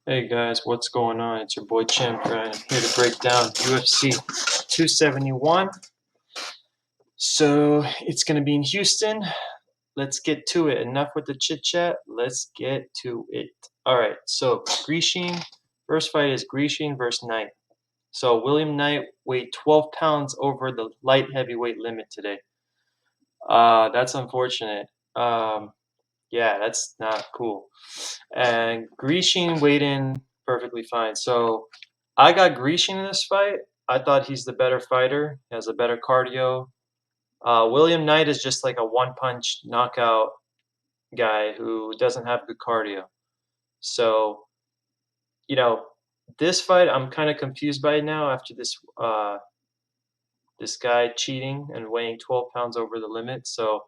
Hey guys, what's going on? It's your boy Champ Ryan. I'm here to break down UFC 271. So it's going to be in Houston. Let's get to it. Enough with the chit chat. Let's get to it. All right. So Grishin, first fight is Grishin versus Knight. So William Knight weighed 12 pounds over the light heavyweight limit today. That's unfortunate. Um, yeah, that's not cool. And Grishin weighed in perfectly fine. So I got Grishin in this fight. I thought he's the better fighter. He has a better cardio. William Knight is just like a one-punch knockout guy who doesn't have good cardio. So, you know, this fight I'm kind of confused by it now after this guy cheating and weighing 12 pounds over the limit. So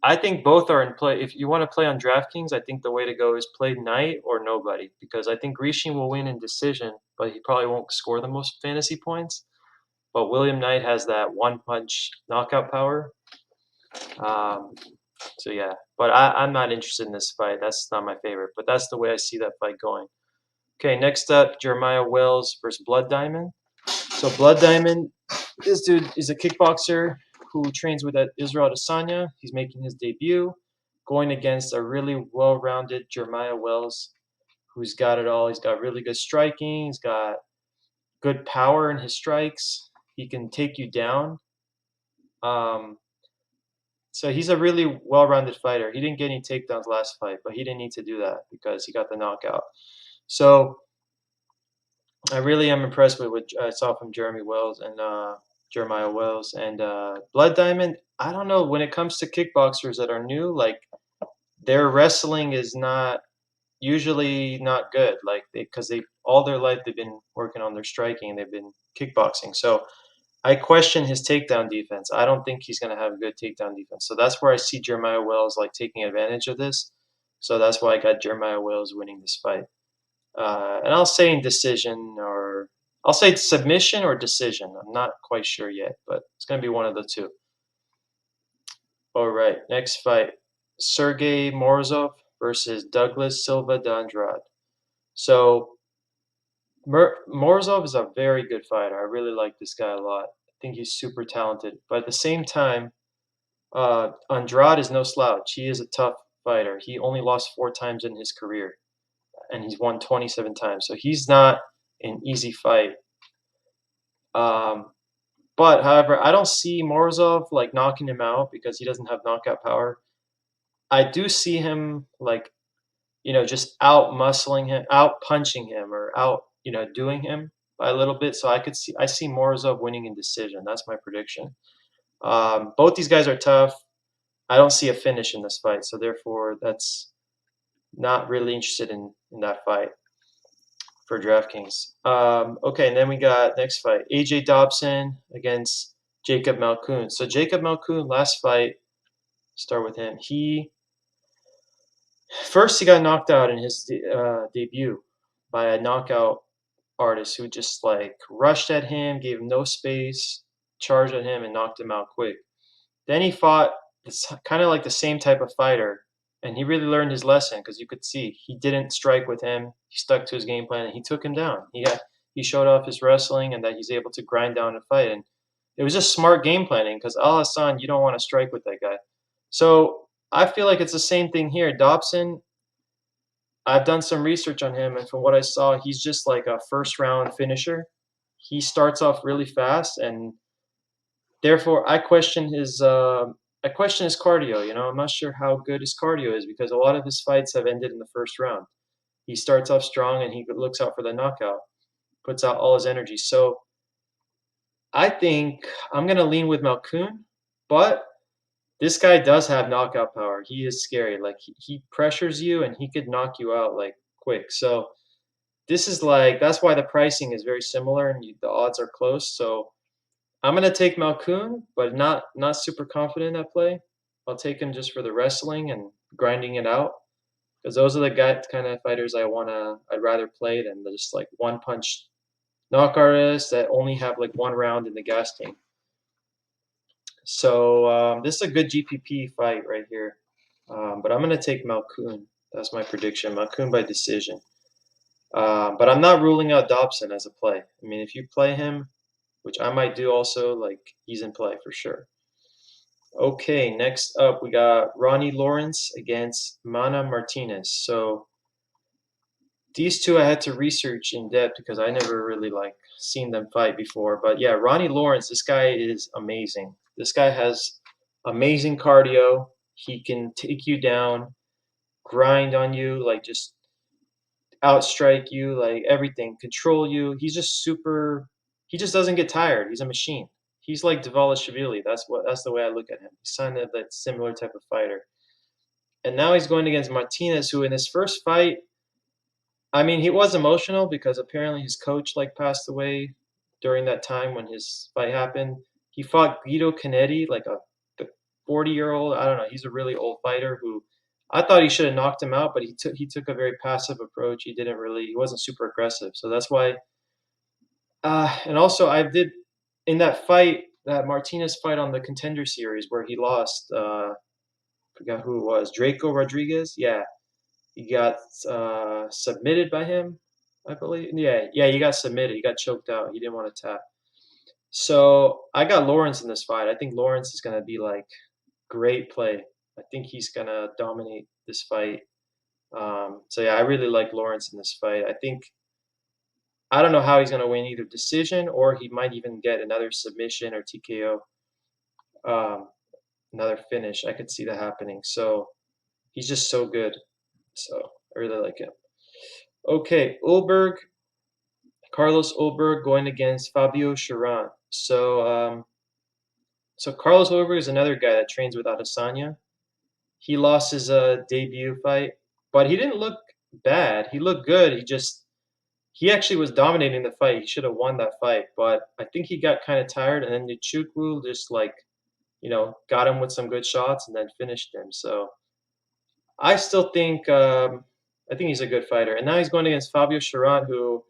I think both are in play. If you want to play on DraftKings, I think the way to go is play Knight or nobody because I think Grishin will win in decision, but he probably won't score the most fantasy points. But William Knight has that one punch knockout power. Um, so yeah, but I'm not interested in this fight. That's not my favorite, but that's the way I see that fight going. Okay, next up, Jeremiah Wells versus Blood Diamond. So Blood Diamond, this dude is a kickboxer who trains with Israel Adesanya. He's making his debut, going against a really well-rounded Jeremiah Wells, who's got it all. He's got really good striking. He's got good power in his strikes. He can take you down. Um, so he's a really well-rounded fighter. He didn't get any takedowns last fight, but he didn't need to do that because he got the knockout. So I really am impressed with what I saw from Jeremiah Wells and Blood Diamond. I don't know when it comes to kickboxers that are new, like their wrestling is not usually not good. Like because they all their life they've been working on their striking and they've been kickboxing. So I question his takedown defense. I don't think he's going to have a good takedown defense. So that's where I see Jeremiah Wells like taking advantage of this. So that's why I got Jeremiah Wells winning this fight. And I'll say in decision or I'll say submission or decision. I'm not quite sure yet, but it's going to be one of the two. All right, next fight. Sergey Morozov versus Douglas Silva de Andrade. So Morozov is a very good fighter. I really like this guy a lot. I think he's super talented. But at the same time, Andrade is no slouch. He is a tough fighter. He only lost 4 times in his career, and he's won 27 times. So he's not an easy fight. Um, but however, I don't see Morozov like knocking him out because he doesn't have knockout power. I do see him like just out muscling him, out punching him, or out doing him by a little bit. So I see Morozov winning in decision. That's my prediction. Both these guys are tough. I don't see a finish in this fight, so therefore that's not really interested in that fight for DraftKings. Okay, and then we got next fight: AJ Dobson against Jacob Malkoun. So Jacob Malkoun, last fight, start with him. He got knocked out in his debut by a knockout artist who just like rushed at him, gave him no space, charged at him, and knocked him out quick. Then he fought this kind of like the same type of fighter, and he really learned his lesson because you could see he didn't strike with him. He stuck to his game plan and he took him down. He showed off his wrestling and that he's able to grind down a fight. And it was just smart game planning because Al Hassan, you don't want to strike with that guy. So I feel like it's the same thing here. Dobson, I've done some research on him, and from what I saw, he's just like a first round finisher. He starts off really fast, and therefore I question his cardio. I'm not sure how good his cardio is because a lot of his fights have ended in the first round. He starts off strong and he looks out for the knockout, puts out all his energy. So I think I'm gonna lean with Malkoun, but this guy does have knockout power. He is scary. Like he pressures you and he could knock you out like quick. So this is like that's why the pricing is very similar and the odds are close. So I'm gonna take Malkoun, but not super confident in that play. I'll take him just for the wrestling and grinding it out because those are the kind of fighters I'd rather play than just like one punch knock artists that only have like one round in the gas tank. So this is a good GPP fight right here, but I'm gonna take Malkoun. That's my prediction. Malkoun by decision. But I'm not ruling out Dobson as a play. I mean, if you play him, which I might do also, like he's in play for sure. Okay, next up we got Ronnie Lawrence against Mana Martinez. So these two I had to research in depth because I never really like seen them fight before. But yeah, Ronnie Lawrence, this guy is amazing. This guy has amazing cardio. He can take you down, grind on you, like just outstrike you, like everything, control you. He's just super. He just doesn't get tired. He's a machine. He's like Dvalishvili. That's the way I look at him. He's kind of that similar type of fighter. And now he's going against Martinez, who in his first fight, I mean, he was emotional because apparently his coach like passed away during that time when his fight happened. He fought Guido Canetti, like a 40-year-old. I don't know. He's a really old fighter who I thought he should have knocked him out, but he took a very passive approach. He wasn't super aggressive. So that's why. And also I did in that fight, that Martinez fight on the Contender Series where he lost. Forgot who it was. Draco Rodriguez. Yeah, he got submitted by him, I believe. Yeah, yeah, he got submitted. He got choked out. He didn't want to tap. So I got Lawrence in this fight. I think Lawrence is gonna be like great play. I think he's gonna dominate this fight. So yeah, I really like Lawrence in this fight. I don't know how he's gonna win, either decision or he might even get another submission or TKO, um, another finish. I could see that happening. So he's just so good. So I really like him. Okay, Carlos Ulberg going against Fabio Chiron. So Carlos Ulberg is another guy that trains with Adesanya. He lost his debut fight, but he didn't look bad. He looked good. He actually was dominating the fight. He should have won that fight, but I think he got kind of tired, and then Nchukwu just like got him with some good shots and then finished him. So I still think he's a good fighter, and now he's going against Fabio Chiron, who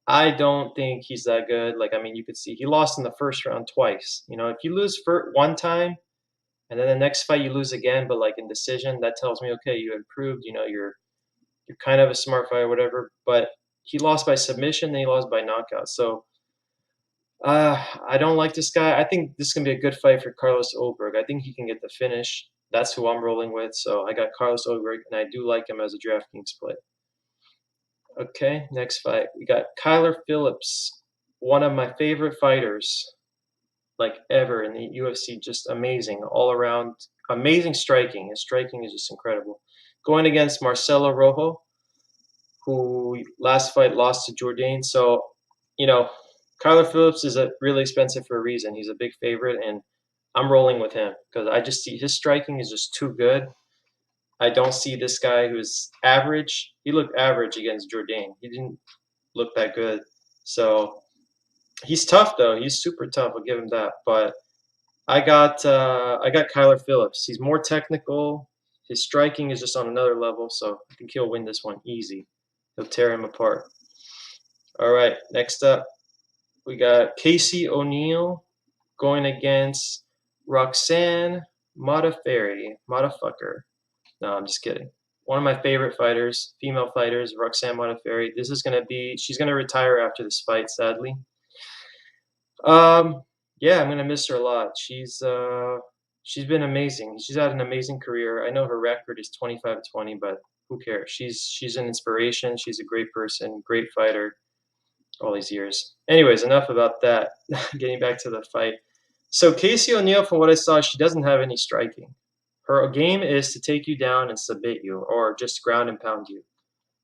I don't think he's that good. Like, I mean, you could see he lost in the first round twice. If you lose for one time and then the next fight you lose again, but like in decision, that tells me okay, you improved. You're kind of a smart fighter, whatever. But he lost by submission, then he lost by knockout. So I don't like this guy. I think this is gonna be a good fight for Carlos Ulberg. I think he can get the finish. That's who I'm rolling with. So I got Carlos Ulberg, and I do like him as a DraftKings play. Okay, next fight. We got Kyler Phillips, one of my favorite fighters like ever in the UFC. Just amazing, all around, amazing striking. His striking is just incredible. Going against Marcelo Rojo, who last fight lost to Jourdain. So, you know, Kyler Phillips is really expensive for a reason. He's a big favorite, and I'm rolling with him because I just see his striking is just too good. I don't see this guy who's average. He looked average against Jourdain. He didn't look that good. So he's tough though. He's super tough. I'll give him that. But I got Kyler Phillips. He's more technical. His striking is just on another level. So I think he'll win this one easy. He'll tear him apart. All right. Next up, we got Casey O'Neill going against Roxanne Modafferi. Motherfucker. No, I'm just kidding. One of my favorite fighters, female fighters, Roxanne Modafferi. She's gonna retire after this fight, sadly. Um, yeah, I'm gonna miss her a lot. She's been amazing. She's had an amazing career. I know her record is 25-20, but who cares? She's an inspiration. She's a great person, great fighter. All these years. Anyways, enough about that. Getting back to the fight. So Casey O'Neill, from what I saw, she doesn't have any striking. Her game is to take you down and submit you, or just ground and pound you.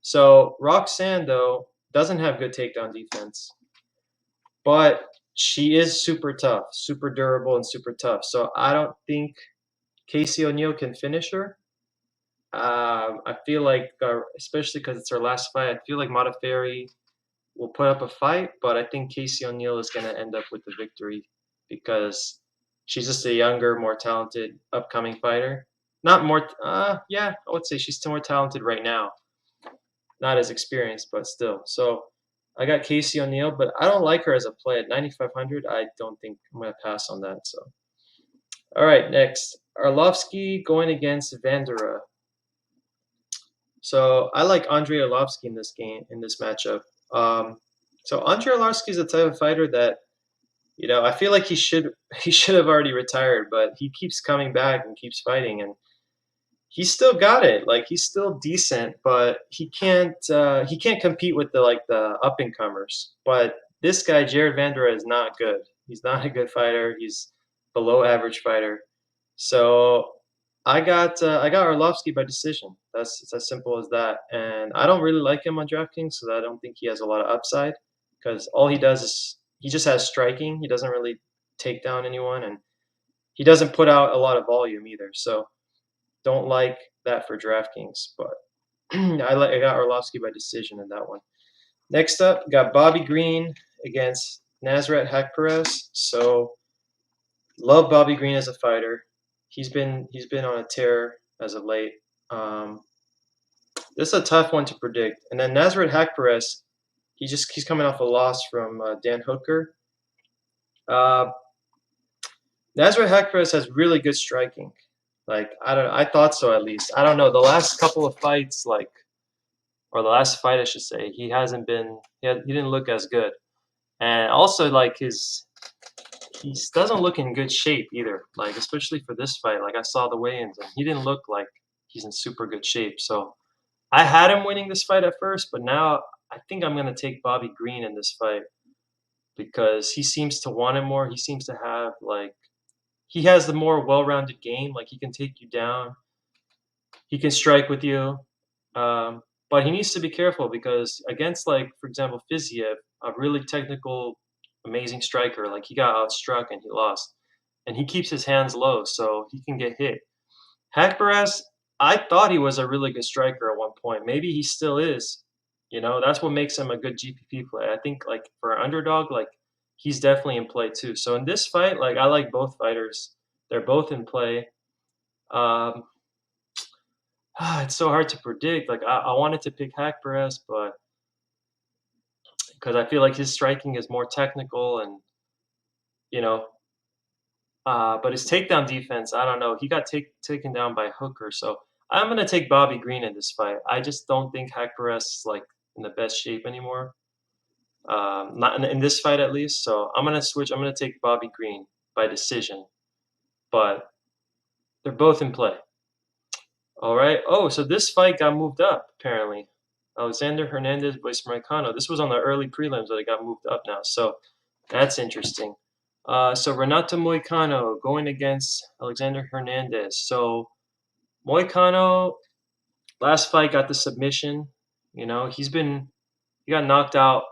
So Roxanne, though, doesn't have good takedown defense, but she is super tough, super durable, and super tough. So I don't think Casey O'Neill can finish her. I feel like, especially because it's her last fight, I feel like Modafferi will put up a fight, but I think Casey O'Neill is going to end up with the victory because she's just a younger, more talented upcoming fighter. Not more, yeah, I would say she's still more talented right now. Not as experienced, but still. So I got Casey O'Neill, but I don't like her as a play at 9,500. I don't think I'm going to pass on that. So, all right, next Arlovsky going against Vandera. So I like Andrei Arlovsky in this game, in this matchup. Um, so Andrei Arlovsky is the type of fighter that, I feel like he should have already retired, but he keeps coming back and keeps fighting, and he's still got it. Like he's still decent, but he can't compete with the up and comers. But this guy Jared Vanderaa is not good. He's not a good fighter. He's below average fighter. So I got Arlovsky by decision. That's It's as simple as that. And I don't really like him on DraftKings, so I don't think he has a lot of upside because all he does is he just has striking. He doesn't really take down anyone, and he doesn't put out a lot of volume either. So don't like that for DraftKings, but I got Arlovsky by decision in that one. Next up, got Bobby Green against Nasrat Haqparast. So love Bobby Green as a fighter. He's been on a tear as of late. Um, this is a tough one to predict. And then Nasrat Haqparast, he's coming off a loss from Dan Hooker. Uh, Nasrat Haqparast has really good striking. Like I thought so at least. I don't know. The last couple of fights, or the last fight I should say, he didn't look as good. And also like he doesn't look in good shape either. Like especially for this fight, like I saw the weigh-ins and he didn't look like he's in super good shape. So I had him winning this fight at first, but now I think I'm gonna take Bobby Green in this fight because he seems to want it more. He seems to have he has the more well-rounded game. Like he can take you down, he can strike with you. But he needs to be careful because against, like, for example, Fiziev, a really technical, amazing striker, like he got outstruck and he lost. And he keeps his hands low, so he can get hit. Haqparast, I thought he was a really good striker at one point. Maybe he still is. That's what makes him a good GPP play. I think like for an underdog, like he's definitely in play too. So in this fight, like I like both fighters. They're both in play. Um, it's so hard to predict. Like I wanted to pick Haqparast, but because I feel like his striking is more technical and you know, but his takedown defense, I don't know. He got taken down by Hooker, so I'm gonna take Bobby Green in this fight. I just don't think Haqparast is like in the best shape anymore. Not in this fight at least. So I'm gonna switch. I'm gonna take Bobby Green by decision, but they're both in play. All right. Oh, so this fight got moved up apparently. Alexander Hernandez versus Moicano. This was on the early prelims, but it got moved up now. So that's interesting. So Renato Moicano going against Alexander Hernandez. So Moicano last fight got the submission. He got knocked out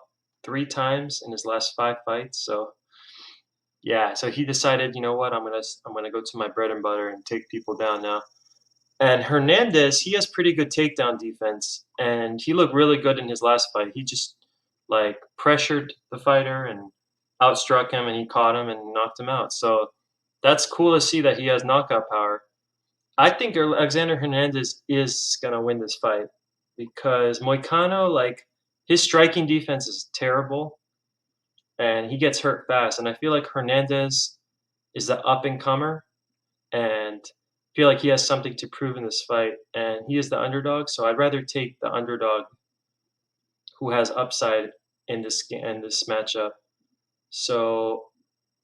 3 times in his last 5 fights. So yeah, so he decided, you know what, I'm gonna go to my bread and butter and take people down now. And Hernandez, he has pretty good takedown defense, and he looked really good in his last fight. He just like pressured the fighter and outstruck him, and he caught him and knocked him out. So that's cool to see that he has knockout power. I think Alexander Hernandez is gonna win this fight because Moicano, like his striking defense is terrible, and he gets hurt fast. And I feel like Hernandez is the up and comer, and feel like he has something to prove in this fight, and he is the underdog. So I'd rather take the underdog who has upside in this matchup. So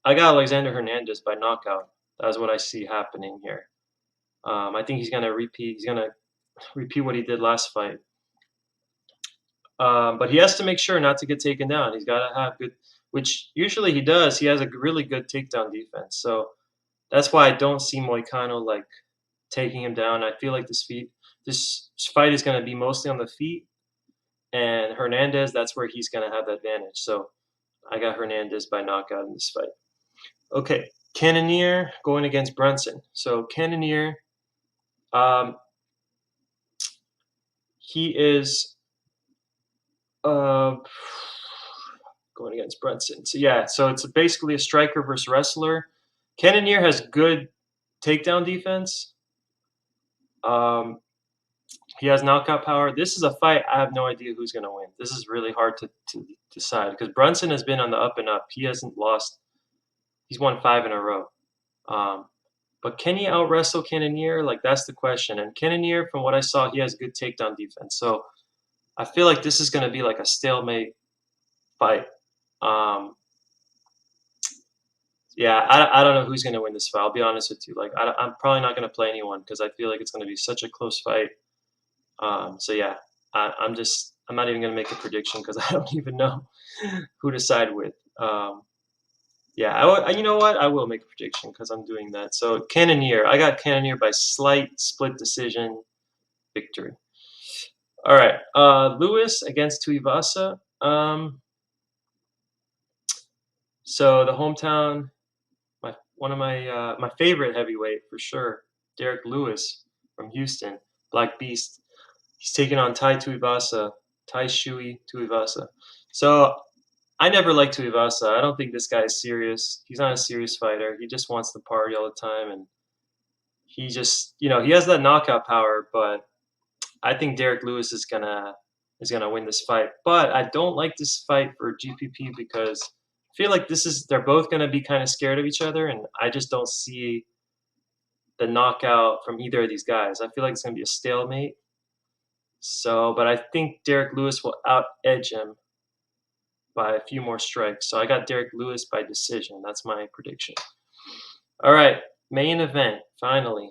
I got Alexander Hernandez by knockout. That's what I see happening here. I think he's gonna repeat. He's gonna repeat what he did last fight. But he has to make sure not to get taken down. He's got to have good, which usually he does. He has a really good takedown defense. So that's why I don't see Moicano like taking him down. I feel like this fight is going to be mostly on the feet, and Hernandez, that's where he's going to have the advantage. So I got Hernandez by knockout in this fight. Okay, Cannonier going against Brunson. So Cannonier, um, he is uh, going against Brunson. So yeah, so it's basically a striker versus wrestler. Cannonier has good takedown defense. He has knockout power. This is a fight I have no idea who's going to win. This is really hard to decide because Brunson has been on the up and up. He hasn't lost. He's won 5 in a row. Um, But can he out wrestle Cannonier? Like that's the question. And Cannonier, from what I saw, he has good takedown defense. So I feel like this is going to be like a stalemate fight. Um, yeah, I don't know who's going to win this fight. I'll be honest with you. Like I'm probably not going to play anyone because I feel like it's going to be such a close fight. So yeah, I'm not even going to make a prediction because I don't even know who to side with. Yeah, you know what? I will make a prediction because I'm doing that. So Cannonier, I got Cannonier by slight split decision victory. All right, Lewis against Tuivasa. So the hometown, one of my favorite heavyweight for sure, Derek Lewis from Houston, Black Beast. He's taking on Tai Tuivasa, Tai Shui Tuivasa. So I never liked Tuivasa. I don't think this guy is serious. He's not a serious fighter. He just wants to party all the time, and he just, he has that knockout power. But I think Derek Lewis is gonna win this fight. But I don't like this fight for GPP because I feel like they're both gonna be kind of scared of each other, and I just don't see the knockout from either of these guys. I feel like it's gonna be a stalemate. So, but I think Derek Lewis will out edge him by a few more strikes. So I got Derek Lewis by decision. That's my prediction. All right, main event finally.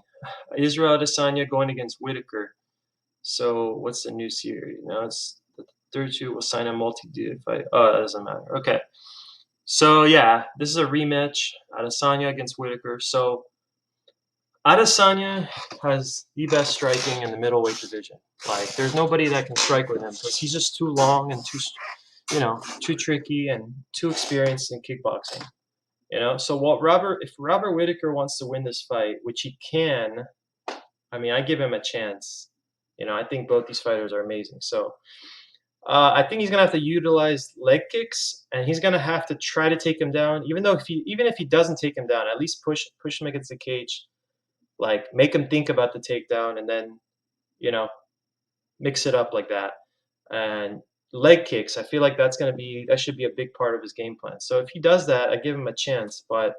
Israel Adesanya going against Whitaker. So what's the news here? Now it's the 32 will sign a multi-dude fight. Oh, that doesn't matter. Okay. So yeah, this is a rematch. Adesanya against Whitaker. So Adesanya has the best striking in the middleweight division. Like, there's nobody that can strike with him because he's just too long and too tricky and too experienced in kickboxing. So if Robert Whitaker wants to win this fight, which he can, I mean, I give him a chance. I think both these fighters are amazing. So I think he's gonna have to utilize leg kicks, and he's gonna have to try to take him down. Even if he doesn't take him down, at least push him against the cage, like make him think about the takedown, and then you know mix it up like that. And leg kicks, I feel like that should be a big part of his game plan. So if he does that, I give him a chance, but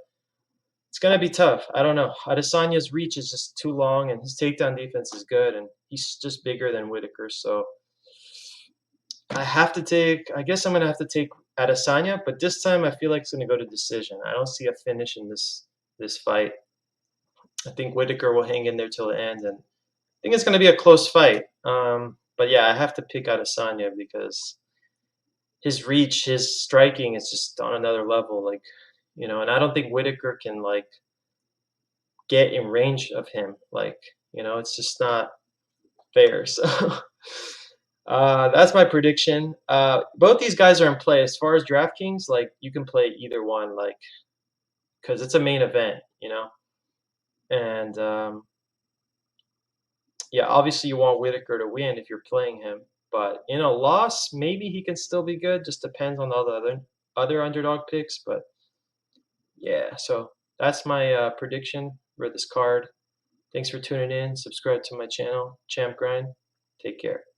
it's gonna be tough. I don't know. Adesanya's reach is just too long, and his takedown defense is good, and he's just bigger than Whitaker. So I guess I'm gonna have to take Adesanya, but this time I feel like it's gonna go to decision. I don't see a finish in this fight. I think Whitaker will hang in there till the end, and I think it's gonna be a close fight. But yeah, I have to pick Adesanya because his reach, his striking is just on another level. Like, and I don't think Whitaker can like get in range of him. Like, it's just not fair. So that's my prediction. Both these guys are in play. As far as DraftKings, like you can play either one, like because it's a main event. And yeah, obviously you want Whitaker to win if you're playing him, but in a loss, maybe he can still be good. Just depends on all the other underdog picks. But yeah, so that's my prediction for this card. Thanks for tuning in. Subscribe to my channel, Champ Grind. Take care.